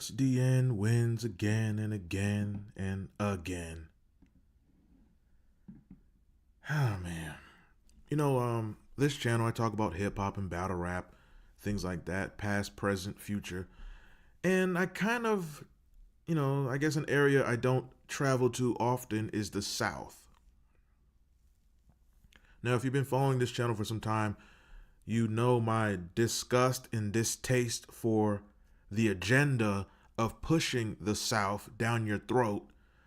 HDN wins again and again and again. Oh man. This channel I talk about hip hop and battle rap, things like that, past, present, future. And I kind of, I guess an area I don't travel to often is the South. Now, if you've been following this channel for some time, you know my disgust and distaste for the agenda of pushing the South down your throat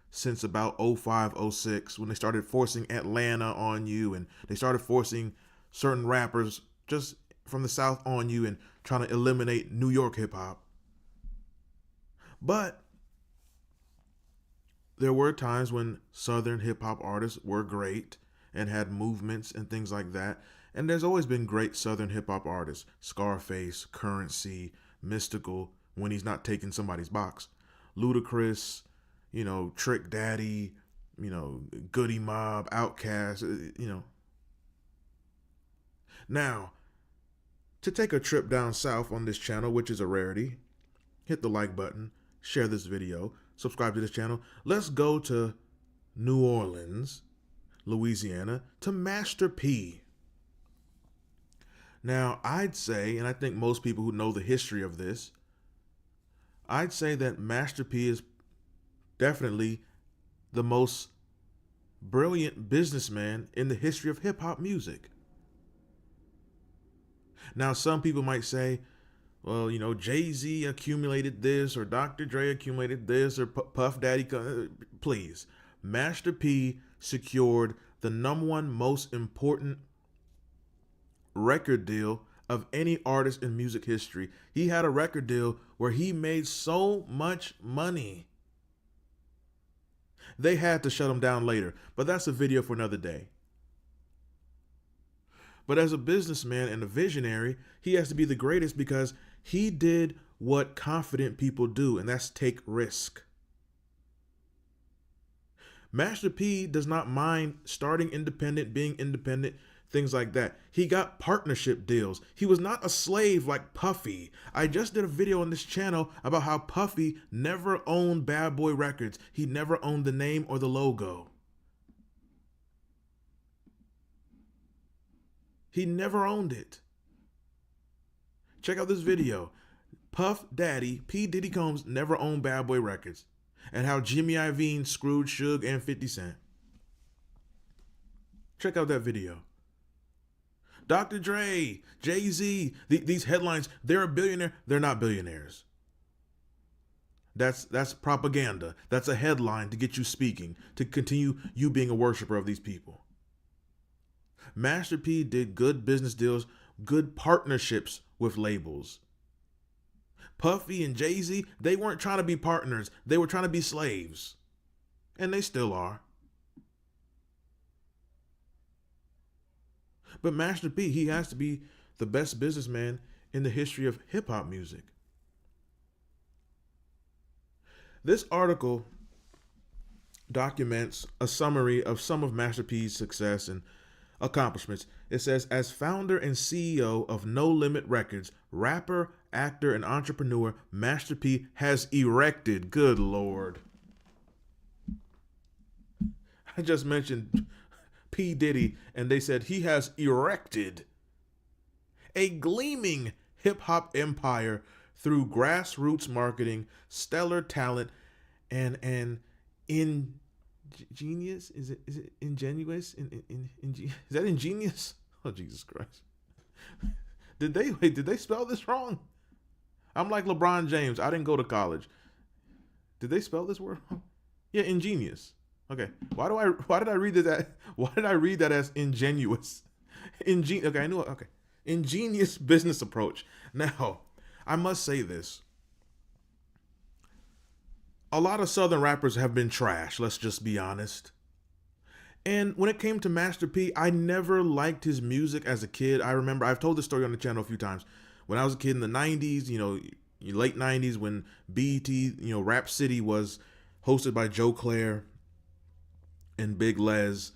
since about 05, 06, when they started forcing Atlanta on you and they started forcing certain rappers just from the South on you and trying to eliminate New York hip hop. But there were times when Southern hip hop artists were great and had movements and things like that. And there's always been great Southern hip hop artists: Scarface, Currency, Mystical, when he's not taking somebody's box, Ludacris, Trick Daddy, Goody Mob, Outkast, Now, to take a trip down south on this channel, which is a rarity, hit the like button, share this video, subscribe to this channel. Let's go to New Orleans, Louisiana, to Master P. Now, I'd say, and I think most people who know the history of this, I'd say that Master P is definitely the most brilliant businessman in the history of hip hop music. Now, some people might say, well, Jay-Z accumulated this, or Dr. Dre accumulated this, or Puff Daddy. Please, Master P secured the #1 most important record deal of any artist in music history. He had a record deal where he made so much money. They had to shut him down later, but that's a video for another day. But as a businessman and a visionary, he has to be the greatest because he did what confident people do, and that's take risk. Master P does not mind starting independent, being independent, things like that. He got partnership deals. He was not a slave like Puffy. I just did a video on this channel about how Puffy never owned Bad Boy Records. He never owned the name or the logo. He never owned it. Check out this video. Puff Daddy, P. Diddy Combs, never owned Bad Boy Records. And how Jimmy Iovine screwed Suge and 50 Cent. Check out that video. Dr. Dre, Jay-Z, these headlines, they're a billionaire. They're not billionaires. That's propaganda. That's a headline to get you speaking, to continue you being a worshiper of these people. Master P did good business deals, good partnerships with labels. Puffy and Jay-Z, they weren't trying to be partners. They were trying to be slaves. And they still are. But Master P, he has to be the best businessman in the history of hip hop music. This article documents a summary of some of Master P's success and accomplishments. It says, as founder and CEO of No Limit Records, rapper, actor, and entrepreneur, Master P has erected, good Lord. I just mentioned P. Diddy, and they said he has erected a gleaming hip-hop empire through grassroots marketing, stellar talent, and ingenious. Is it ingenuous? Is that ingenious? Oh, Jesus Christ! Did they spell this wrong? I'm like LeBron James. I didn't go to college. Did they spell this word wrong? Yeah, ingenious. Okay. Why did I read that? Why did I read that as ingenuous? Okay, I knew it. Okay. Ingenious business approach. Now, I must say this. A lot of Southern rappers have been trash, let's just be honest. And when it came to Master P, I never liked his music as a kid. I remember, I've told this story on the channel a few times. When I was a kid in the 90s, late 90s, when BET, Rap City was hosted by Joe Clair and Big Les,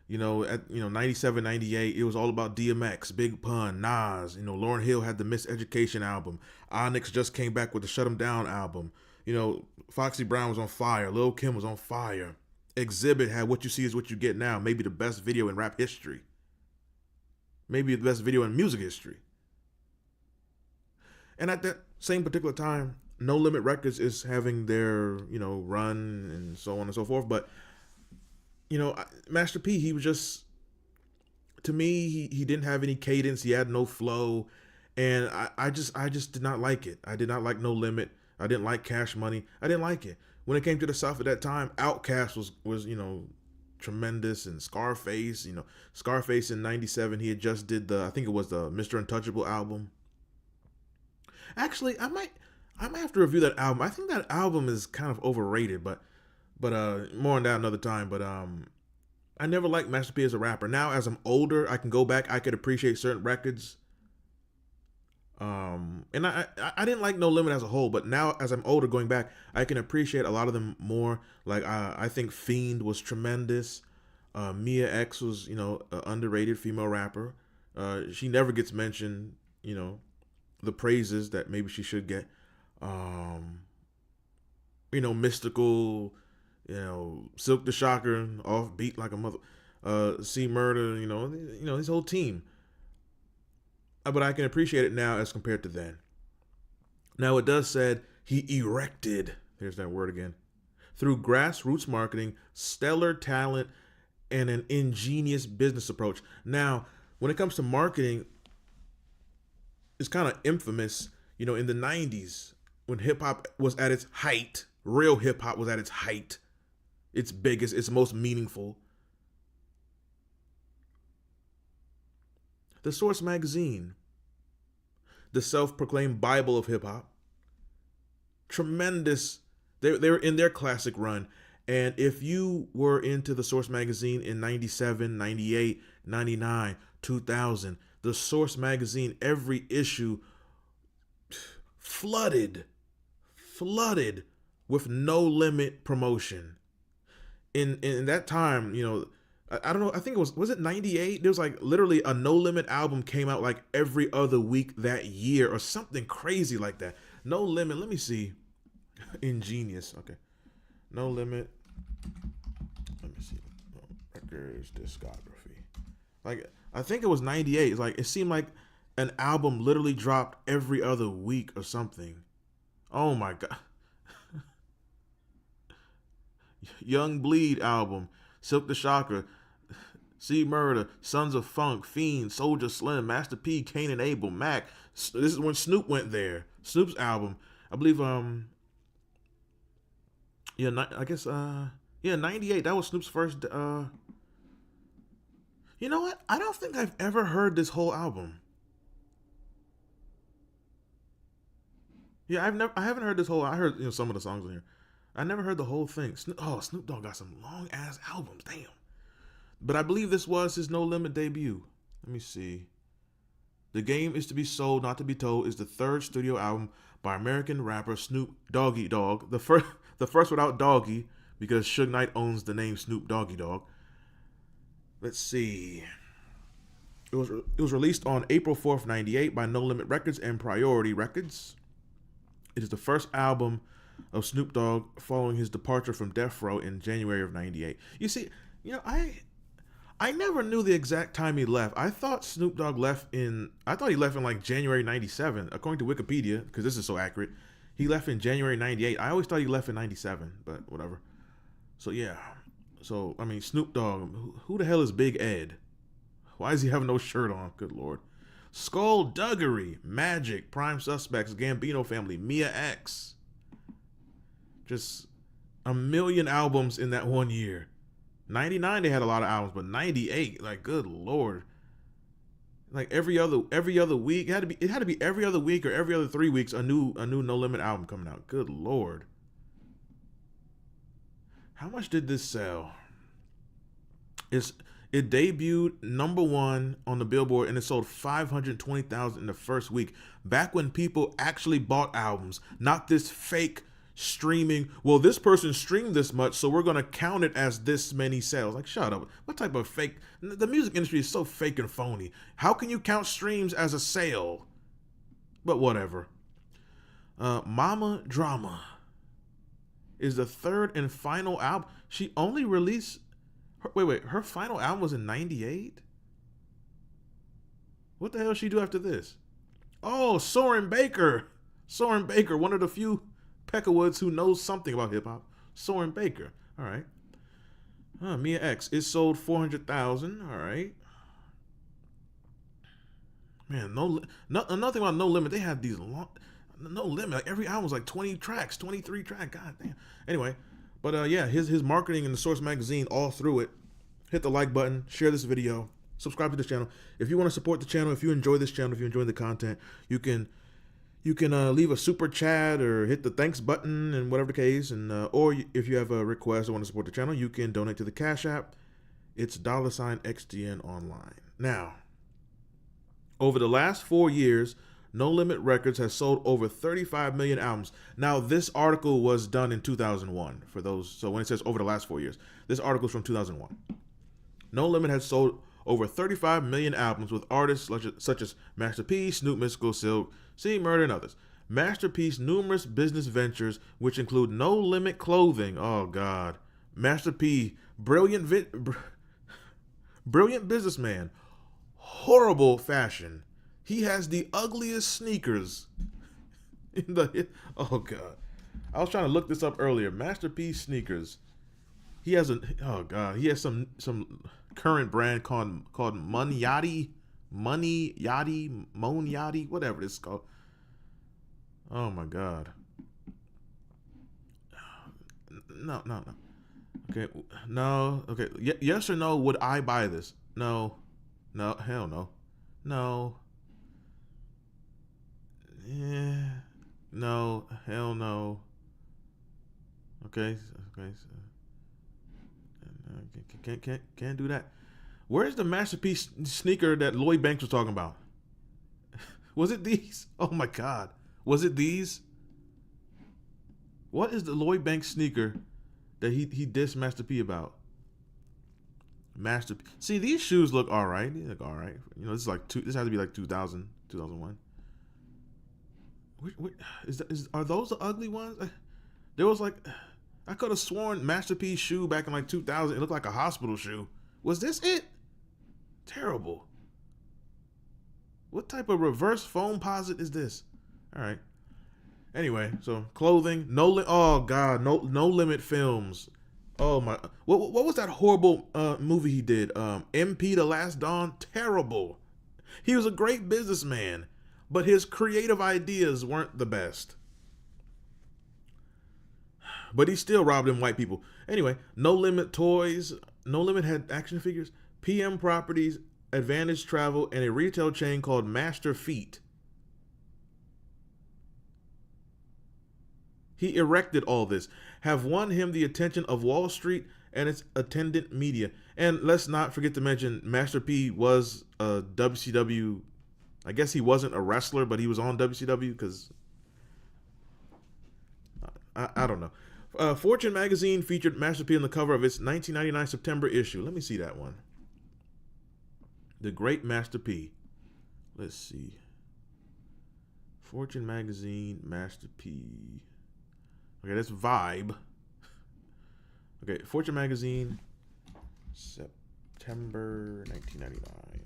at 97, 98, it was all about DMX, Big Pun, Nas. Lauryn Hill had the Miseducation album. Onyx just came back with the Shut 'Em Down album. Foxy Brown was on fire. Lil' Kim was on fire. Exhibit had What You See Is What You Get Now, maybe the best video in rap history. Maybe the best video in music history. And at that same particular time, No Limit Records is having their, run and so on and so forth. But, Master P, he was just, to me, he didn't have any cadence. He had no flow. And I just did not like it. I did not like No Limit. I didn't like Cash Money. I didn't like it. When it came to the South at that time, Outkast was tremendous, and Scarface, Scarface in 97, he had just did I think it was the Mr. Untouchable album. Actually, I might have to review that album. I think that album is kind of overrated, but more on that another time. But I never liked Master P as a rapper. Now, as I'm older, I can go back, I could appreciate certain records. And I didn't like No Limit as a whole, but now as I'm older, going back, I can appreciate a lot of them more. Like I think Fiend was tremendous. Mia X was an underrated female rapper. She never gets mentioned, the praises that maybe she should get. Mystical, Silk the Shocker, off beat like a mother. C Murder, his whole team. But I can appreciate it now as compared to then. Now, it does said he erected, there's that word again, through grassroots marketing, stellar talent, and an ingenious business approach. Now, when it comes to marketing, it's kind of infamous, in the 90s, when hip-hop was at its height, real hip-hop was at its height, its biggest, its most meaningful. The Source magazine, the self-proclaimed Bible of hip-hop, tremendous. They were in their classic run. And if you were into the Source magazine in 97, 98, 99, 2000, the Source magazine, every issue flooded with No Limit promotion. In that time, I don't know, I think was it 98? There was like literally a No Limit album came out like every other week that year or something crazy like that. No Limit, let me see. Ingenious, okay. No Limit, let me see. Records, discography. Like, I think it was 98. It's like, it seemed like an album literally dropped every other week or something. Oh my God. Young Bleed album, Silk the Shocker, C Murder, Sons of Funk, Fiend, Soldier Slim, Master P, Cain and Abel, Mac. This is when Snoop went there. Snoop's album, I believe. I guess 98. That was Snoop's first. You know what? I don't think I've ever heard this whole album. Yeah, I haven't heard this whole. I heard some of the songs on here. I never heard the whole thing. Snoop Dogg got some long ass albums. Damn. But I believe this was his No Limit debut. Let me see. The Game Is to Be Sold, Not to Be Told is the third studio album by American rapper Snoop Doggy Dogg. The first without Doggy, because Suge Knight owns the name Snoop Doggy Dogg. Let's see. It was released on April 4th, 98 by No Limit Records and Priority Records. It is the first album of Snoop Dogg following his departure from Death Row in January of 98. You see, I never knew the exact time he left. I thought Snoop Dogg left in like January 97, according to Wikipedia, because this is so accurate. He left in January 98. I always thought he left in 97, but whatever. So yeah. So, I mean, Snoop Dogg, who the hell is Big Ed? Why does he have no shirt on? Good Lord. Skullduggery, Magic, Prime Suspects, Gambino Family, Mia X. Just a million albums in that one year. 99 they had a lot of albums, but 98, like, good Lord. Like every other week, it had to be every other week or every other 3 weeks a new No Limit album coming out. Good Lord. How much did this sell? It debuted number 1 on the Billboard and it sold 520,000 in the first week. Back when people actually bought albums, not this fake streaming. Well, this person streamed this much, so we're going to count it as this many sales. Like, shut up. What type of fake? The music industry is so fake and phony. How can you count streams as a sale? But whatever. Mama Drama. is the third and final album. She only released her final album was in 98? What the hell she do after this? Oh, Soren Baker. Soren Baker, one of the few Peckawoods who knows something about hip hop. Soren Baker. All right. Mia X. It sold 400,000. All right. Man, nothing about No Limit. They have these long, No Limit. Like every album was like 20 tracks, 23 tracks. God damn. Anyway, but yeah, his marketing in the Source magazine all through it. Hit the like button, share this video, subscribe to this channel. If you want to support the channel, if you enjoy this channel, if you enjoy the content, you can leave a super chat or hit the thanks button and whatever the case. And or if you have a request or want to support the channel, you can donate to the Cash App. It's $XDN online. Now, over the last 4 years, No Limit Records has sold over 35 million albums. Now, this article was done in 2001 for those. So when it says over the last 4 years, this article is from 2001. No Limit has sold over 35 million albums with artists such as Master P, Snoop, Mystical, Silk, C Murder, and others. Master P's numerous business ventures, which include No Limit Clothing. Oh, God. Master P, brilliant businessman. Horrible fashion. He has the ugliest sneakers in the. Oh, God. I was trying to look this up earlier. Master P sneakers. He has he has some current brand called Monyati, whatever it's called. Oh my God. No. Okay, no. Okay, yes or no? Would I buy this? No, hell no, no. Yeah, no, hell no. Okay. Can't do that. Where's the masterpiece sneaker that Lloyd Banks was talking about? Was it these? Oh my God. Was it these? What is the Lloyd Banks sneaker that he dissed Master P about? Master P. See, these shoes look all right. They look all right. You know, this has to be like 2000, 2001. Are those the ugly ones? There was like, I could have sworn Master P's shoe back in like 2000, it looked like a hospital shoe. Was this it? Terrible. What type of reverse foam posit is this? All right. Anyway, so clothing, oh God, no Limit Films. Oh my, what was that horrible movie he did? MP The Last Dawn. Terrible. He was a great businessman, but his creative ideas weren't the best. But he still robbed them white people. Anyway, No Limit Toys. No Limit had action figures, PM Properties, Advantage Travel, and a retail chain called Master Feet. He erected all this, have won him the attention of Wall Street and its attendant media. And let's not forget to mention, Master P was a WCW. I guess he wasn't a wrestler, but he was on WCW because I don't know. Fortune magazine featured Master P on the cover of its 1999 September issue. Let me see that one. The Great Master P. Let's see. Fortune magazine, Master P. Okay, that's Vibe. Okay, Fortune magazine, September 1999.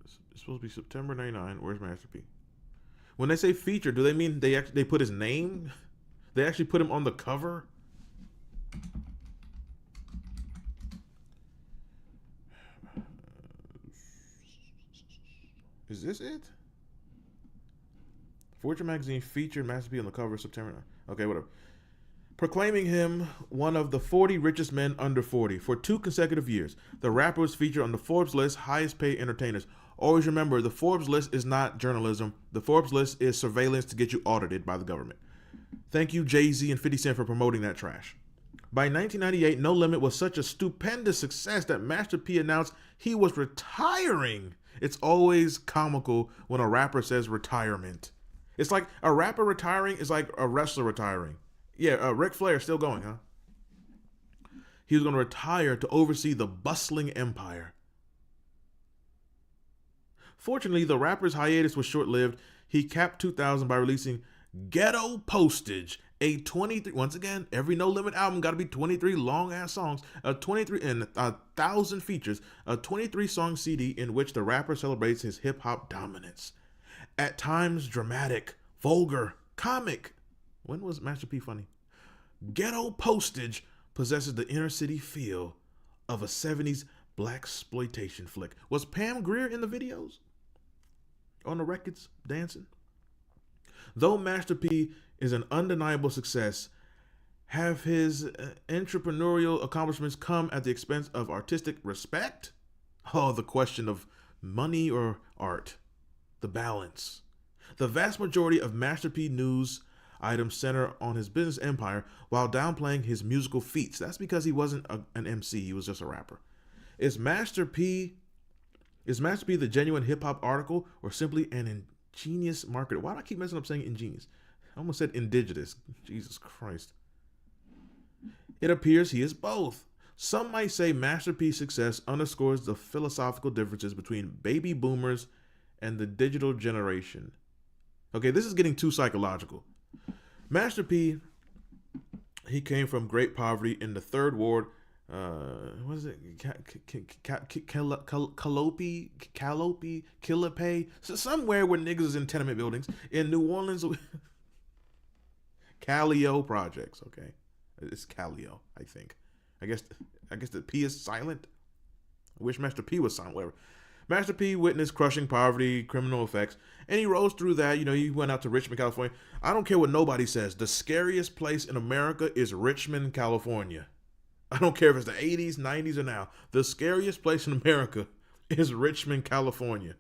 It's supposed to be September 99. Where's Master P? When they say feature, do they mean they put his name? They actually put him on the cover? Is this it? Fortune magazine featured Master P on the cover of September 9. Okay, whatever. Proclaiming him one of the 40 richest men under 40 for 2 consecutive years. The rapper was featured on the Forbes list, highest paid entertainers. Always remember, the Forbes list is not journalism. The Forbes list is surveillance to get you audited by the government. Thank you, Jay-Z and 50 Cent, for promoting that trash. By 1998, No Limit was such a stupendous success that Master P announced he was retiring. It's always comical when a rapper says retirement. It's like a rapper retiring is like a wrestler retiring. Yeah, Ric Flair still going, huh? He was going to retire to oversee the bustling empire. Fortunately, the rapper's hiatus was short-lived. He capped 2000 by releasing Ghetto Postage, a 23, once again, every No Limit album got to be 23 long ass songs, a 23 and 1,000 features, a 23 song CD in which the rapper celebrates his hip hop dominance. At times dramatic, vulgar, comic. When was Master P funny? Ghetto Postage possesses the inner city feel of a 70s blaxploitation flick. Was Pam Grier in the videos? On the records, dancing? Though Master P is an undeniable success, have his entrepreneurial accomplishments come at the expense of artistic respect? Oh, the question of money or art. The balance. The vast majority of Master P news items center on his business empire while downplaying his musical feats. That's because he wasn't an MC, he was just a rapper. Is Master P the genuine hip hop article or simply an ingenious marketer? Why do I keep messing up saying ingenious? I almost said indigenous. Jesus Christ. It appears he is both. Some might say Master P's success underscores the philosophical differences between baby boomers and the digital generation. Okay, this is getting too psychological. Master P, he came from great poverty in the third ward. What is it? Quilapay, so somewhere where niggas is in tenement buildings in New Orleans. Callio projects. Okay, it's Callio, I think. I guess the P is silent. I wish Master P was silent. Whatever. Master P witnessed crushing poverty, criminal effects, and he rose through that. You know, he went out to Richmond, California. I don't care what nobody says. The scariest place in America is Richmond, California. I don't care if it's the 80s, 90s, or now. The scariest place in America is Richmond, California.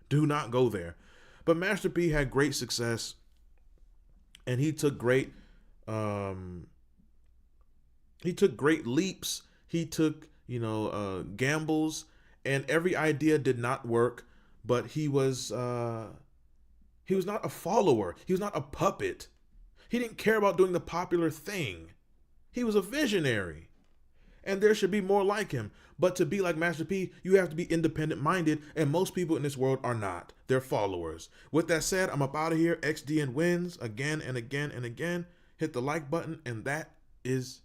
Do not go there. But Master P had great success, and he took great leaps. He took, gambles, and every idea did not work, but he was not a follower. He was not a puppet. He didn't care about doing the popular thing. He was a visionary, and there should be more like him. But to be like Master P, you have to be independent-minded, and most people in this world are not. They're followers. With that said, I'm up out of here. XDN wins again and again and again. Hit the like button, and that is